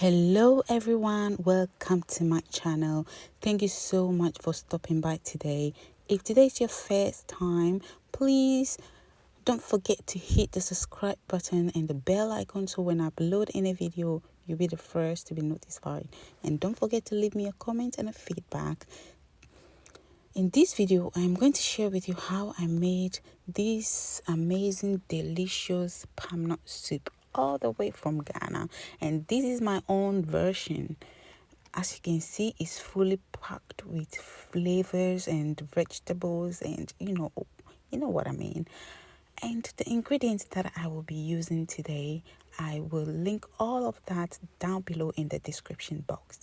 Hello everyone, welcome to my channel. Thank you so much for stopping by today. If today is your first time, please don't forget to hit the subscribe button and the bell icon so when I upload any video you'll be the first to be notified. And don't forget to leave me a comment and a feedback. In this video I'm going to share with you how I made this amazing delicious palmnut soup all the way from Ghana, and this is my own version. As you can see, it's fully packed with flavors and vegetables, and you know what I mean. And the ingredients that I will be using today, I will link all of that down below in the description box.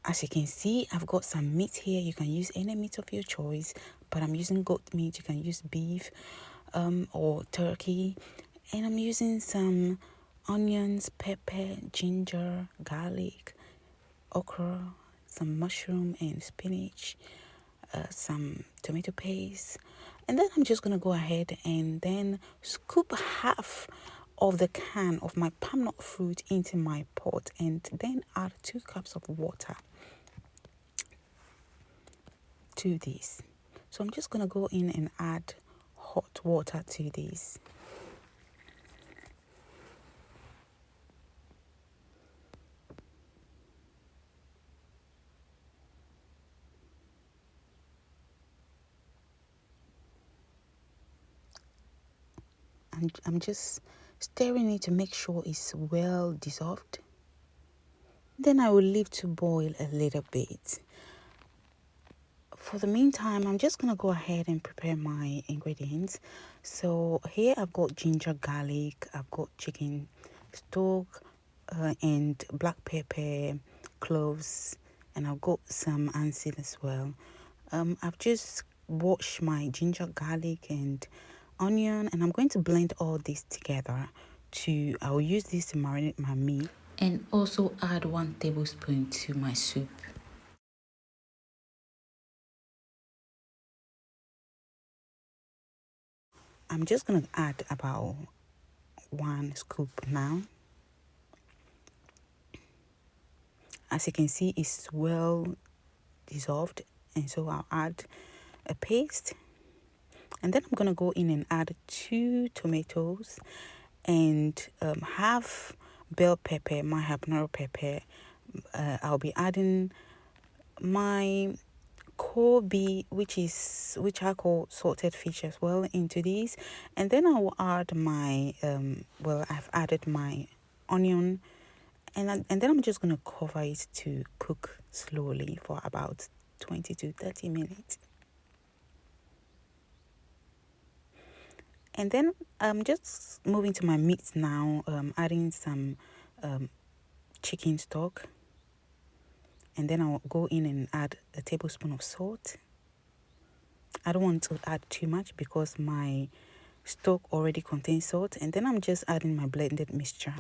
As you can see, I've got some meat here. You can use any meat of your choice, but I'm using goat meat. You can use beef or turkey. And I'm using some onions, pepper, ginger, garlic, okra, some mushroom and spinach, some tomato paste. And then I'm just going to go ahead and then scoop half of the can of my palmnut fruit into my pot and then add 2 cups of water to this. So I'm just going to go in and add hot water to this. I'm just stirring it to make sure it's well dissolved. Then I will leave to boil a little bit. For the meantime, I'm just gonna go ahead and prepare my ingredients. So here I've got ginger, garlic, I've got chicken stock and black pepper, cloves, and I've got some aniseed as well. I've just washed my ginger, garlic and onion, and I'm going to blend all this together. I will use this to marinate my meat and also add 1 tablespoon to my soup. I'm just going to add about 1 scoop now. As you can see, it's well dissolved, and so I'll add a paste. And then I'm going to go in and add 2 tomatoes and half bell pepper, my Habenaro pepper. I'll be adding my Koobi, which I call salted fish as well, into these. And then I will add my I've added my onion, and then I'm just going to cover it to cook slowly for about 20 to 30 minutes. And then I'm just moving to my meat now, adding some chicken stock. And then I'll go in and add a tablespoon of salt. I don't want to add too much because my stock already contains salt. And then I'm just adding my blended mixture.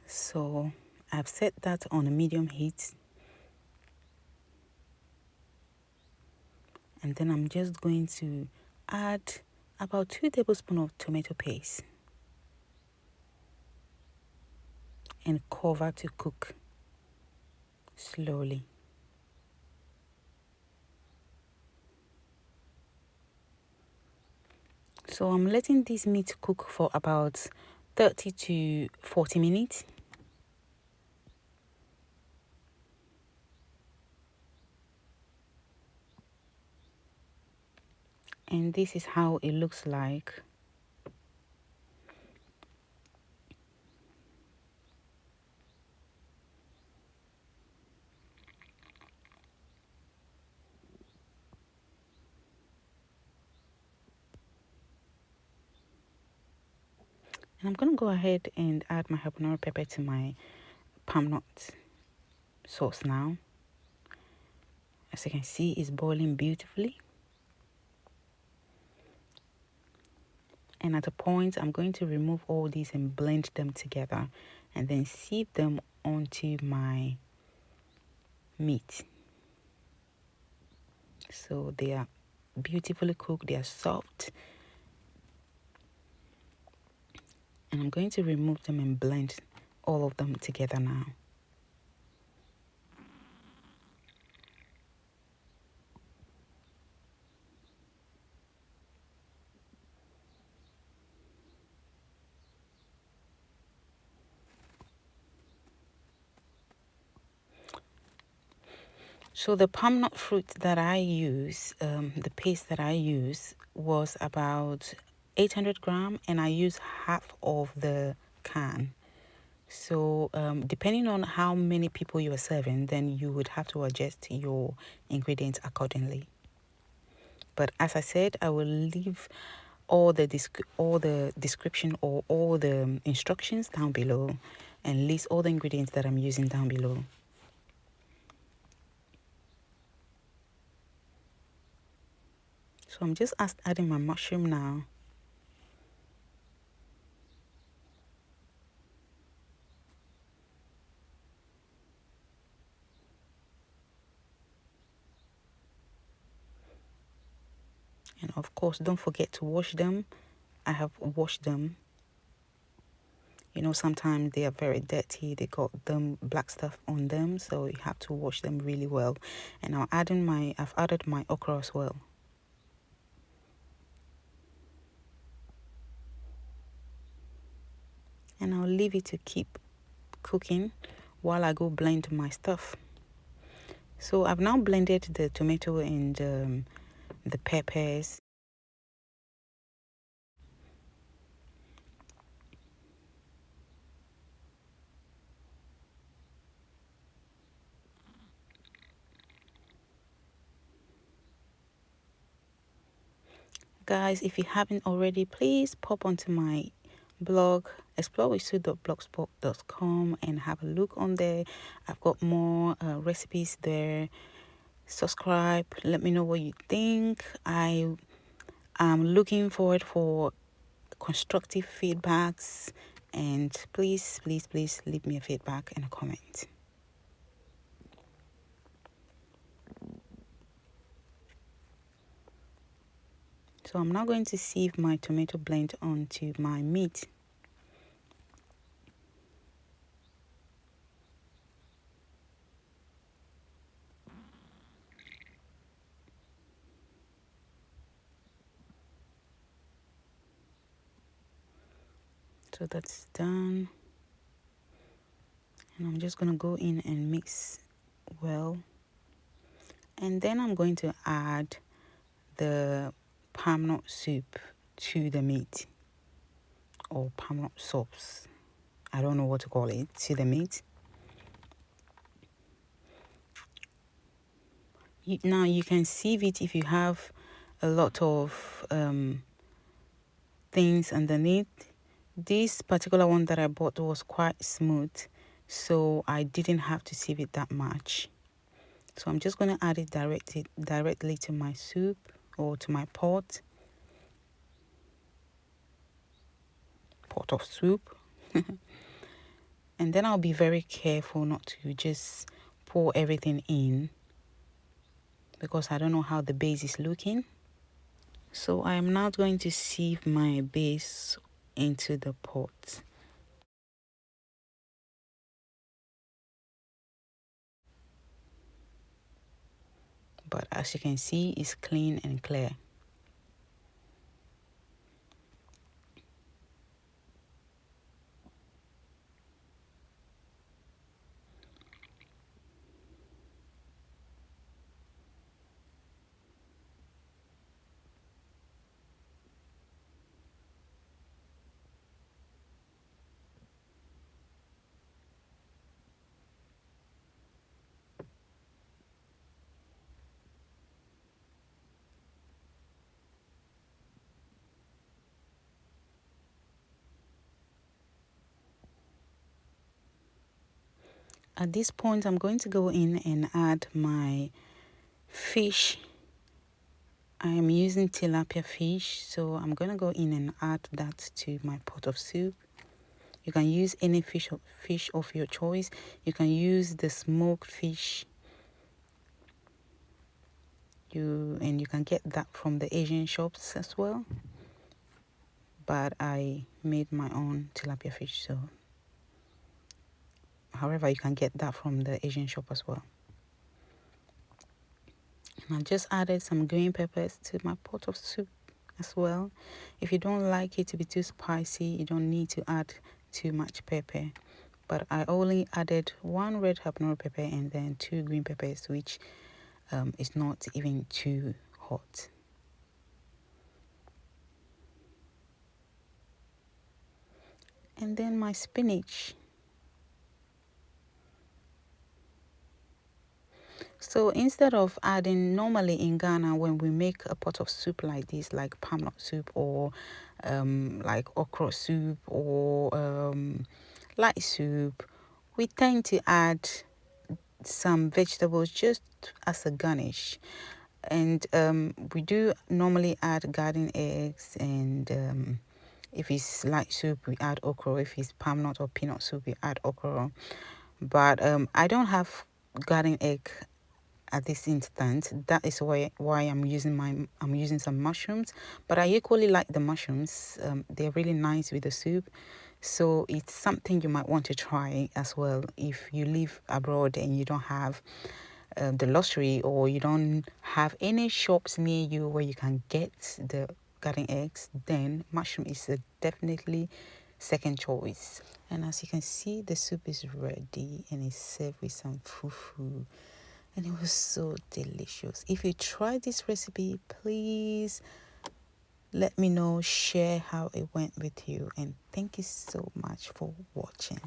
So I've set that on a medium heat. And then I'm just going to add about 2 tablespoons of tomato paste and cover to cook slowly. So I'm letting this meat cook for about 30 to 40 minutes. And this is how it looks like. And I'm going to go ahead and add my habanero pepper to my palmnut sauce now. As you can see, it's boiling beautifully. And at a point, I'm going to remove all these and blend them together and then sieve them onto my meat. So they are beautifully cooked, they are soft. And I'm going to remove them and blend all of them together now. So the palmnut fruit that I use, the paste that I use was about 800 gram, and I use half of the can. So depending on how many people you are serving, then you would have to adjust your ingredients accordingly. But as I said, I will leave all the description or all the instructions down below, and list all the ingredients that I'm using down below. So I'm just adding my mushroom now. And of course, don't forget to wash them. I have washed them. You know, sometimes they are very dirty. They got them black stuff on them, so you have to wash them really well. And I've added my okra as well. And I'll leave it to keep cooking while I go blend my stuff. So I've now blended the tomato and the peppers. Guys, if you haven't already, please pop onto my blog explorewithsu.blogspot.com and have a look on there. I've got more recipes there. Subscribe, let me know what you think. I am looking forward for constructive feedbacks, and please leave me a feedback and a comment. So I'm now going to sieve my tomato blend onto my meat. So that's done. And I'm just going to go in and mix well. And then I'm going to add the palmnut soup to the meat, or palmnut sauce. I don't know what to call it, to the meat. Now you can sieve it if you have a lot of things underneath. This particular one that I bought was quite smooth, so I didn't have to sieve it that much. So I'm just going to add it directly to my soup or to my pot of soup. And then I'll be very careful not to just pour everything in, because I don't know how the base is looking. So I am now going to sieve my base into the pot. But as you can see, it's clean and clear. At this point, I'm going to go in and add my fish. I am using tilapia fish, so I'm going to go in and add that to my pot of soup. You can use any fish of your choice. You can use the smoked fish. You can get that from the Asian shops as well, but I made my own tilapia fish. So however, you can get that from the Asian shop as well. And I just added some green peppers to my pot of soup as well. If you don't like it to be too spicy, you don't need to add too much pepper. But I only added 1 red habanero pepper and then 2 green peppers, which is not even too hot. And then my spinach. So instead of adding, normally in Ghana, when we make a pot of soup like this, like palmnut soup or like okro soup or light soup, we tend to add some vegetables just as a garnish. And we do normally add garden eggs, and if it's light soup, we add okra. If it's palmnut or peanut soup, we add okra. But I don't have garden egg at this instant. That is why I'm using some mushrooms. But I equally like the mushrooms. They're really nice with the soup. So it's something you might want to try as well if you live abroad and you don't have the luxury, or you don't have any shops near you where you can get the garden eggs. Then mushroom is a definitely second choice. And as you can see, the soup is ready and it's served with some fufu, and it was so delicious. If you try this recipe, please let me know, share how it went with you, and thank you so much for watching.